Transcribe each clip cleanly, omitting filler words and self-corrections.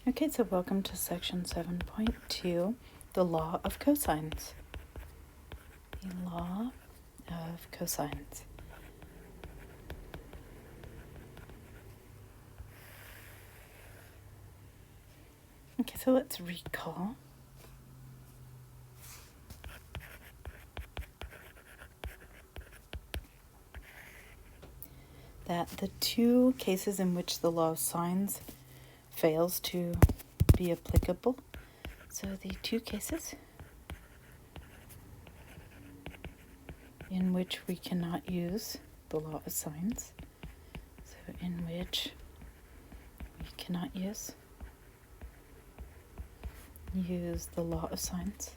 Okay, so welcome to section 7.2, the law of cosines. The law of cosines. Okay, so let's recall. That the two cases in which the law of sines fails to be applicable. So the two cases in which we cannot use the law of sines. So in which we cannot use the law of sines.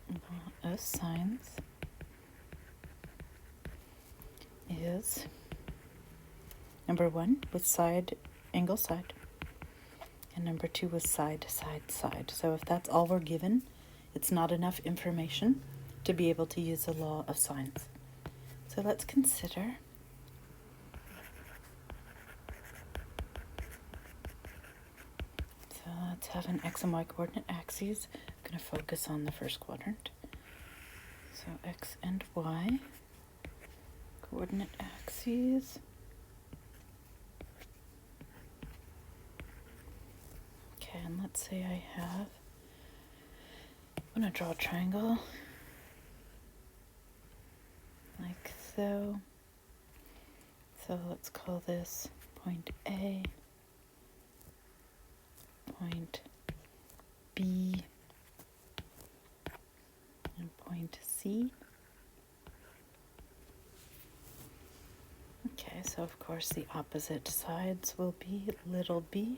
Law of sines is number 1 with side, angle, side, and number 2 with side, side, side. So if that's all we're given, it's not enough information to be able to use the law of sines. So let's consider so let's have an x and y coordinate axes. I'm going to focus on the first quadrant. So x and y coordinate axes. Okay, and let's say I have, I'm going to draw a triangle like so. So let's call this point A, point B, and point C. Okay, so of course the opposite sides will be little b,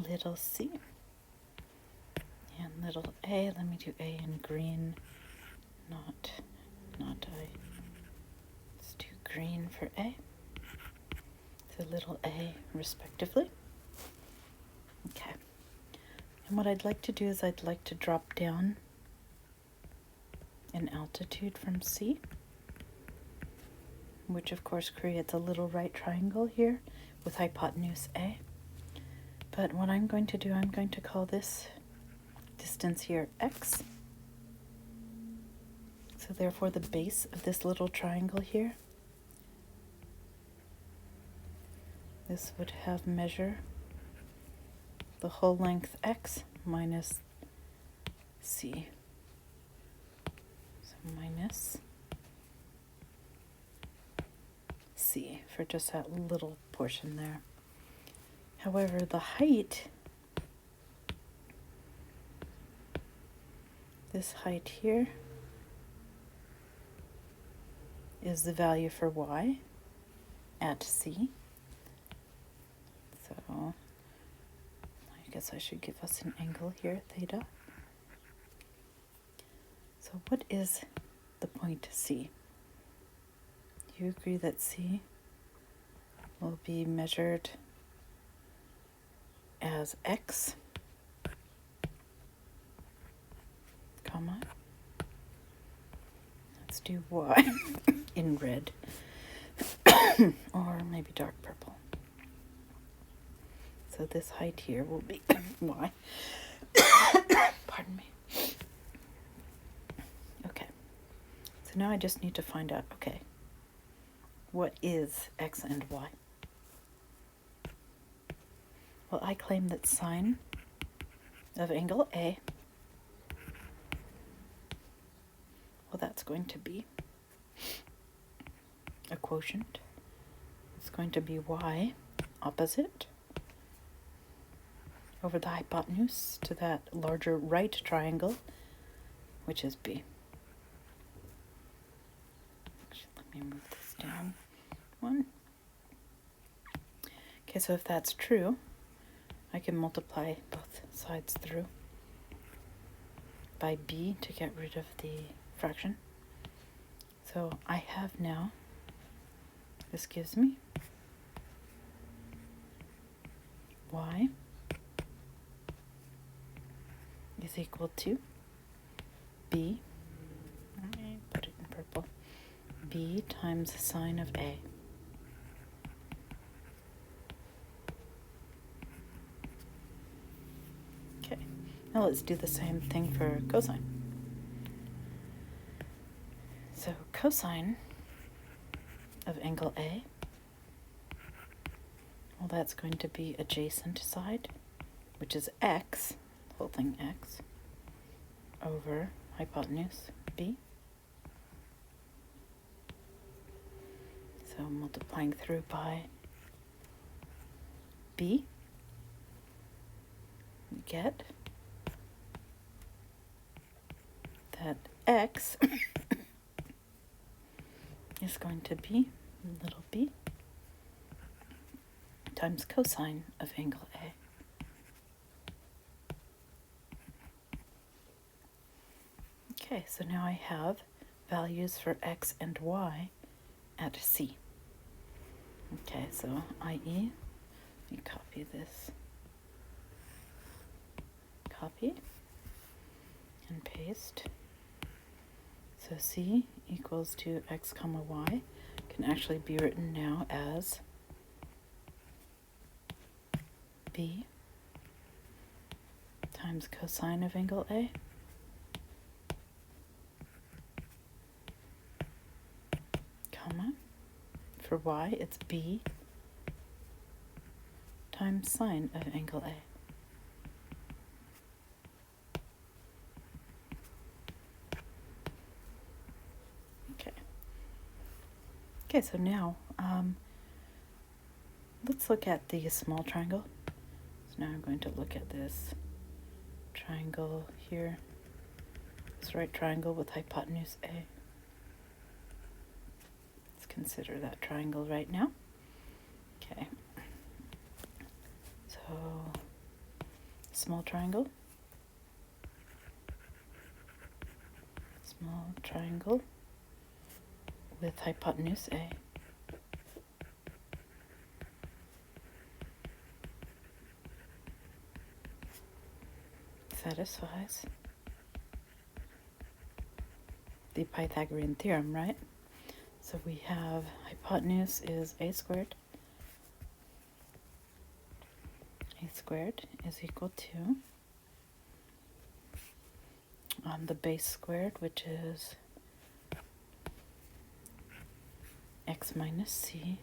little c, and little a. Let me do a in green, not I. Let's do green for a. So little a respectively. Okay. And what I'd like to do is I'd like to drop down an altitude from C, which of course creates a little right triangle here with hypotenuse A. But what I'm going to do, I'm going to call this distance here x. So therefore the base of this little triangle here, this would have measure the whole length x minus c. So minus c for just that little portion there. However, the height, this height here, is the value for y at c. So I guess I should give us an angle here, theta. So what is the point C? Do you agree that C will be measured as x, comma, let's do y in red, or maybe dark purple. So this height here will be y. Pardon me. Okay. So now I just need to find out, okay, what is x and y? Well, I claim that sine of angle A, well, that's going to be a quotient. It's going to be y opposite over the hypotenuse to that larger right triangle, which is B. Actually, let me move this down one. Okay, so if that's true, I can multiply both sides through by b to get rid of the fraction. So I have now, this gives me y is equal to b, put it in purple, b times sine of A. Now let's do the same thing for cosine. So cosine of angle A, well, that's going to be adjacent side, which is x, whole thing x, over hypotenuse B. So multiplying through by B, we get that x is going to be little b times cosine of angle A. Okay, so now I have values for x and y at C. Okay, so i.e., let me copy this. Copy and paste. So C equals to x comma y can actually be written now as b times cosine of angle A comma, for y it's b times sine of angle A. Okay, so now let's look at the small triangle. So now I'm going to look at this triangle here, this right triangle with hypotenuse A. Let's consider that triangle right now. Okay, so small triangle with hypotenuse A. Satisfies the Pythagorean theorem, right? So we have hypotenuse is a squared. A squared is equal to the base squared, which is x minus c.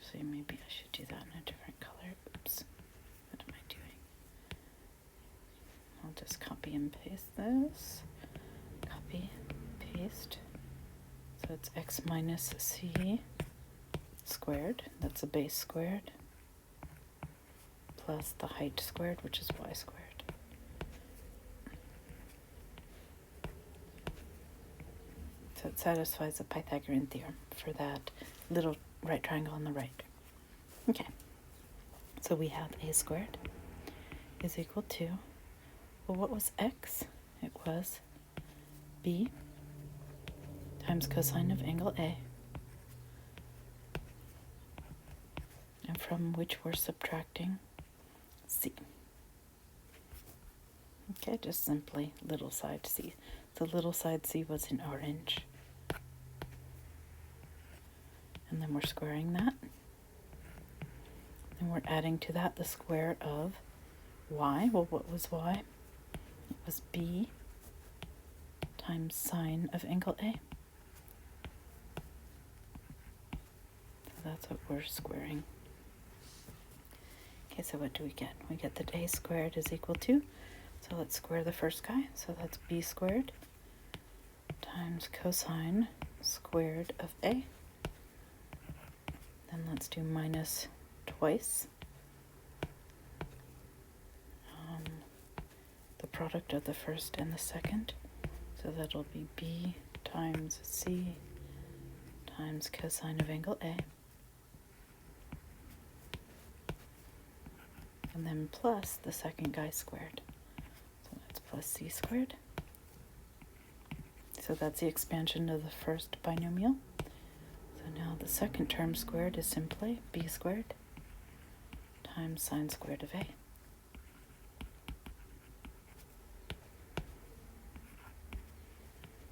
So maybe I should do that in a different color. Oops, what am I doing? I'll just copy and paste this. Copy, paste. So it's x minus c squared, that's a base squared, plus the height squared, which is y squared. So it satisfies the Pythagorean theorem for that little right triangle on the right. Okay, so we have a squared is equal to, well, what was x? It was b times cosine of angle A, and from which we're subtracting c. Okay, just simply little side c. The little side c was in orange. And then we're squaring that. And we're adding to that the square of y. Well, what was y? It was b times sine of angle A. So that's what we're squaring. Okay, so what do we get? We get that a squared is equal to, so let's square the first guy. So that's b squared times cosine squared of A. Then let's do minus twice the product of the first and the second. So that'll be b times c times cosine of angle A. And then plus the second guy squared. So that's plus c squared. So that's the expansion of the first binomial. So now the second term squared is simply b squared times sine squared of A.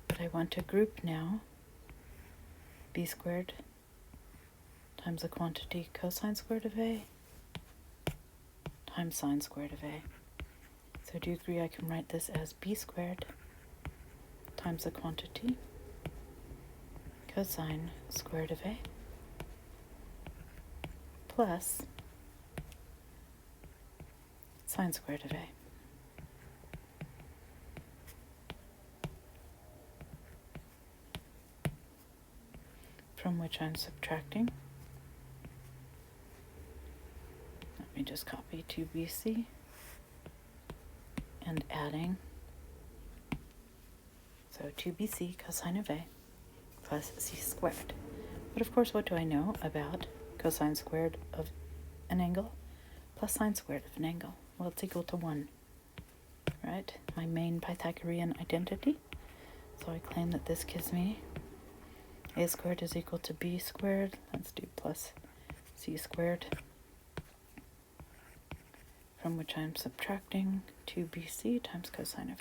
But I want to group now b squared times the quantity cosine squared of A times sine squared of A. So do you agree I can write this as b squared times the quantity cosine squared of a plus sine squared of a. From which I'm subtracting. Let me just copy 2bc and adding. So 2bc cosine of a plus c squared. But of course, what do I know about cosine squared of an angle plus sine squared of an angle? Well, it's equal to 1, right? My main Pythagorean identity. So I claim that this gives me a squared is equal to b squared. Let's do plus c squared. From which I'm subtracting 2bc times cosine of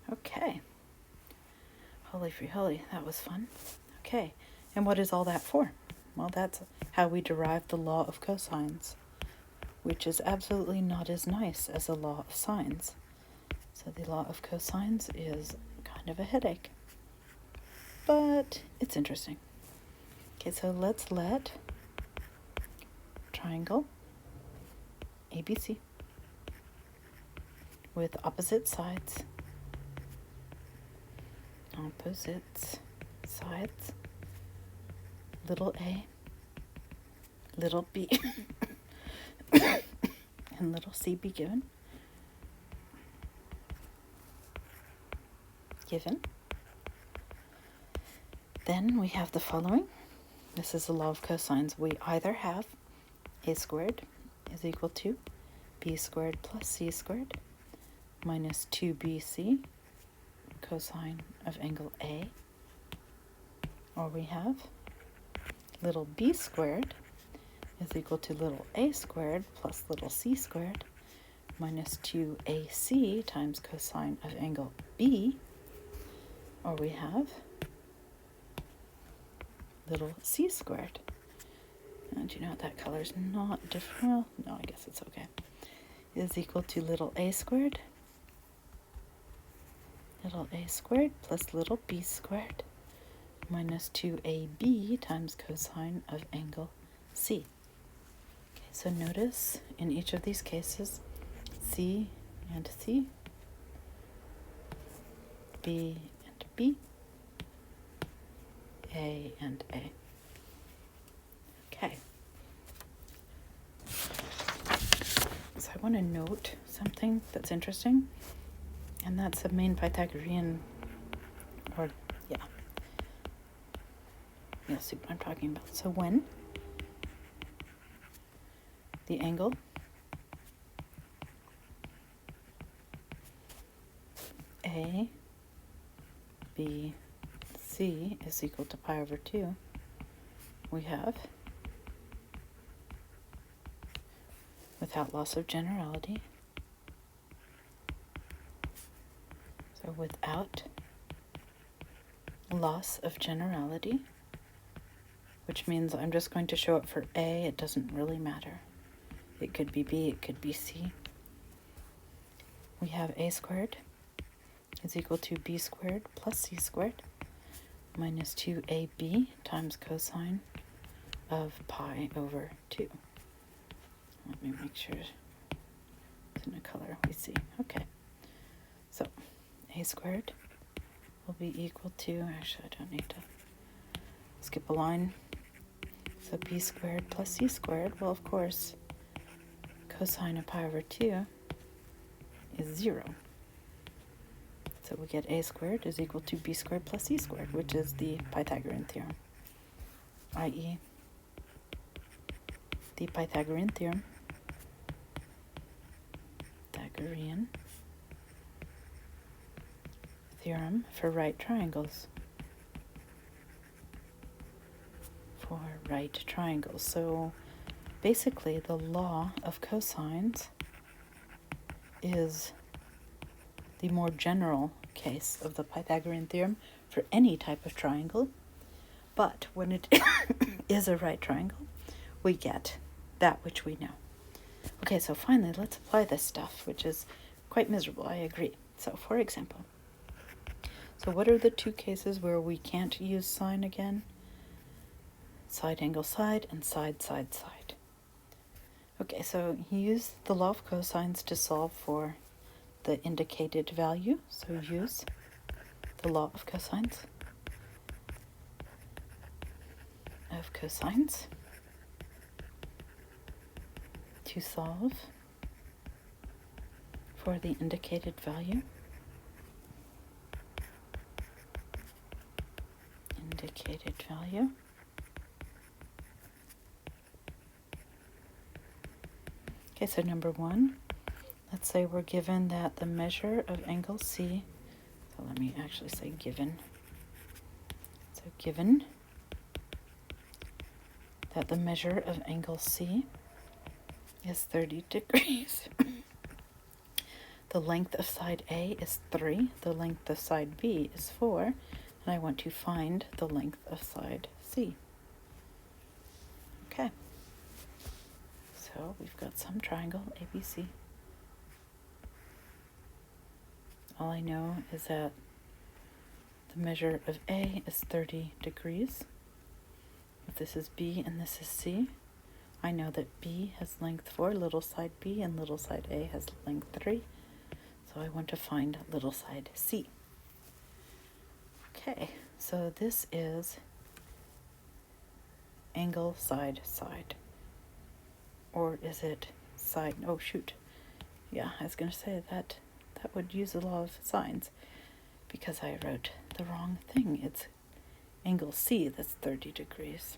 a. Okay. Holy free holy, that was fun. Okay, and what is all that for? Well, that's how we derive the law of cosines, which is absolutely not as nice as the law of sines. So the law of cosines is kind of a headache, but it's interesting. Okay, so let's let triangle ABC with opposite sides, little a, little b, and little c be given. Then we have the following. This is the law of cosines. We either have a squared is equal to b squared plus c squared minus 2bc cosine of angle A, or we have little b squared is equal to little a squared plus little c squared minus 2ac times cosine of angle B, or we have little c squared. And you know that color's not different. Well, no, I guess it's okay. Is equal to little a squared plus little b squared minus 2ab times cosine of angle C. Okay, so notice in each of these cases, C and C, B and B, A and A. Okay. So I want to note something that's interesting, and that's the main Pythagorean, you'll see what I'm talking about. So when the angle A, B, C is equal to pi over 2, we have, without loss of generality, so without loss of generality, which means I'm just going to show it for A, it doesn't really matter. It could be B, it could be C. We have A squared is equal to B squared plus C squared minus 2AB times cosine of pi over 2. Let me make sure it's in the color we see. Okay, so A squared will be equal to, actually I don't need to skip a line. So B squared plus C squared, well, of course, cosine of pi over 2 is 0. So we get A squared is equal to B squared plus C squared, which is the Pythagorean theorem, i.e. the Pythagorean theorem, for right triangles. So basically the law of cosines is the more general case of the Pythagorean theorem for any type of triangle, but when it is a right triangle, we get that which we know. Okay, so finally, let's apply this stuff, which is quite miserable, I agree. So, for example, so what are the two cases where we can't use sine again? Side, angle, side, and side, side, side. Okay, so use the law of cosines to solve for the indicated value. So use the law of cosines to solve for the indicated value. Okay, so number one, let's say we're given that the measure of angle C, so let me actually say given. So given that the measure of angle C is 30 degrees. The length of side A is 3, the length of side B is 4, and I want to find the length of side C. Okay, so we've got some triangle ABC. All I know is that the measure of A is 30 degrees. If this is B and this is C, I know that B has length 4, little side B, and little side A has length 3. So I want to find little side C. Okay, so this is angle side side. Or is it side? Oh, shoot. Yeah, I was going to say that would use the law of sines because I wrote the wrong thing. It's angle C that's 30 degrees.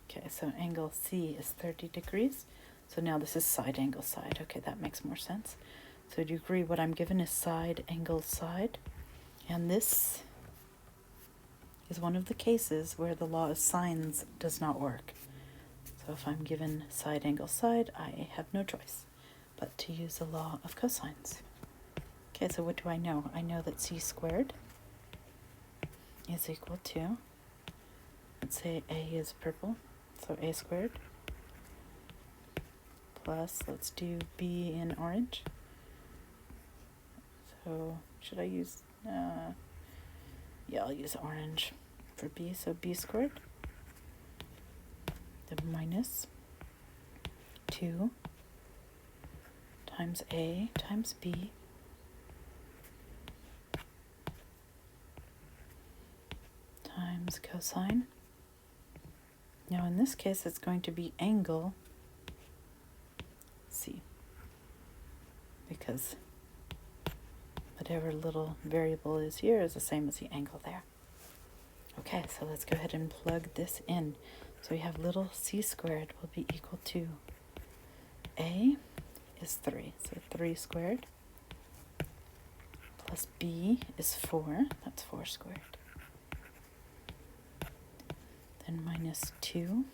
Okay, so angle C is 30 degrees. So now this is side angle side. Okay, that makes more sense. So do you agree what I'm given is side angle side? And this is one of the cases where the law of sines does not work. So if I'm given side angle side, I have no choice but to use the law of cosines. Okay, so what do I know? I know that C squared is equal to, let's say A is purple, so A squared, plus, let's do B in orange. So should I use, yeah, I'll use orange for B, so B squared, the minus 2 times A times B times cosine. Now in this case it's going to be angle C because whatever little variable is here is the same as the angle there. Okay, so let's go ahead and plug this in. So we have little c squared will be equal to A is 3, so 3 squared, plus B is 4, that's 4 squared. Then minus 2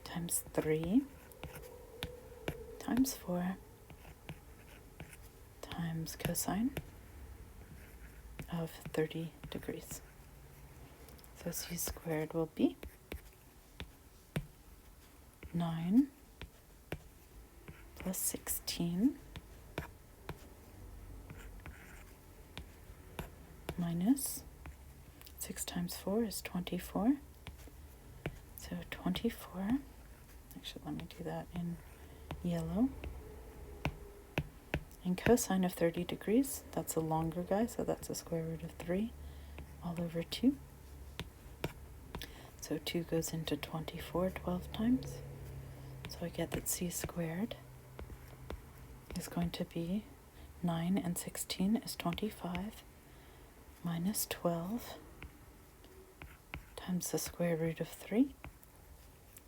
times 3 times 4 times cosine of 30 degrees. So c squared will be 9 plus 16 minus 6 times 4 is 24. So 24, actually let me do that in yellow. And cosine of 30 degrees, that's a longer guy, so that's a square root of 3 all over 2. So 2 goes into 24 12 times. So I get that c squared is going to be 9 and 16 is 25 minus 12 times the square root of 3.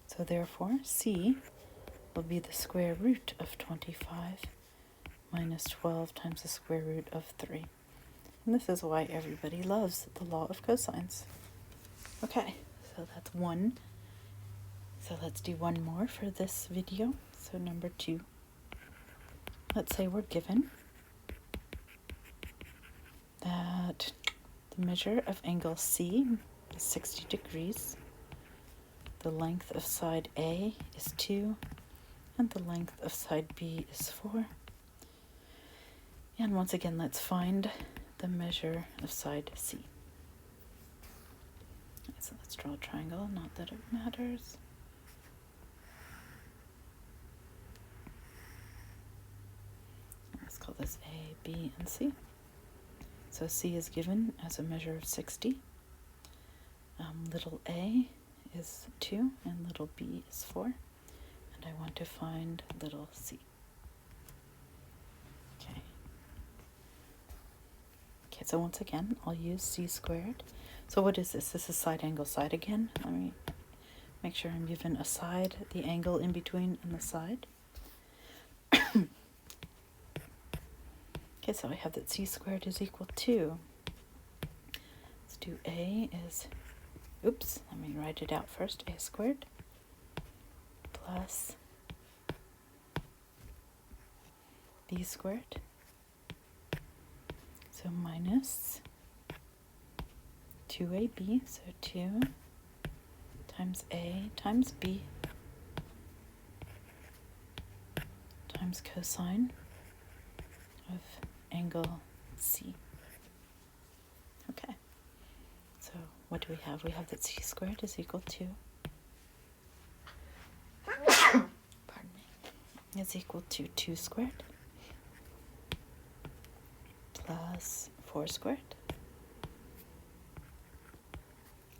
So therefore, c will be the square root of 25 minus 12 times the square root of 3. And this is why everybody loves the law of cosines. Okay, so that's one. So let's do one more for this video. So number 2. Let's say we're given that the measure of angle C is 60 degrees. The length of side A is 2, and the length of side B is 4. And once again, let's find the measure of side C. So let's draw a triangle, not that it matters. Let's call this A, B, and C. So C is given as a measure of 60. Little a is 2 and little b is 4. And I want to find little c. Okay, so once again, I'll use c squared. So what is this? This is side angle side again. Let me make sure I'm given a side, the angle in between and the side. Okay, so I have that c squared is equal to, let's do a is, oops, let me write it out first, a squared plus b squared, so minus 2ab, so 2 times a times b times cosine of angle C. Okay, so what do we have? We have that c squared is equal to, pardon me, is equal to 2 squared plus 4 squared,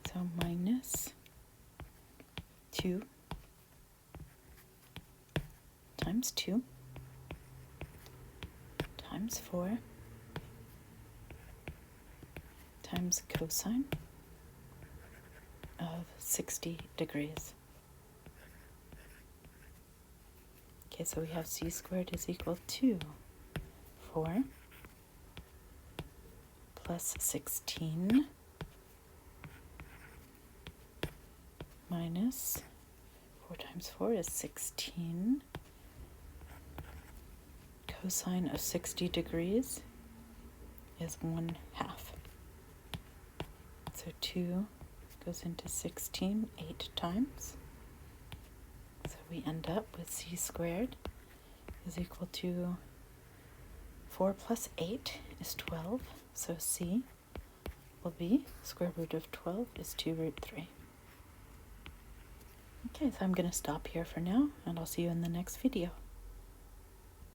so minus 2 times 2 times 4 times cosine of 60 degrees. Okay, so we have c squared is equal to 4 plus 16 minus 4 times 4 is 16. Cosine of 60 degrees is 1/2. So 2 goes into 16 8 times. So we end up with c squared is equal to 4 plus 8 is 12. So c will be square root of 12 is 2 root 3. Okay, so I'm going to stop here for now, and I'll see you in the next video.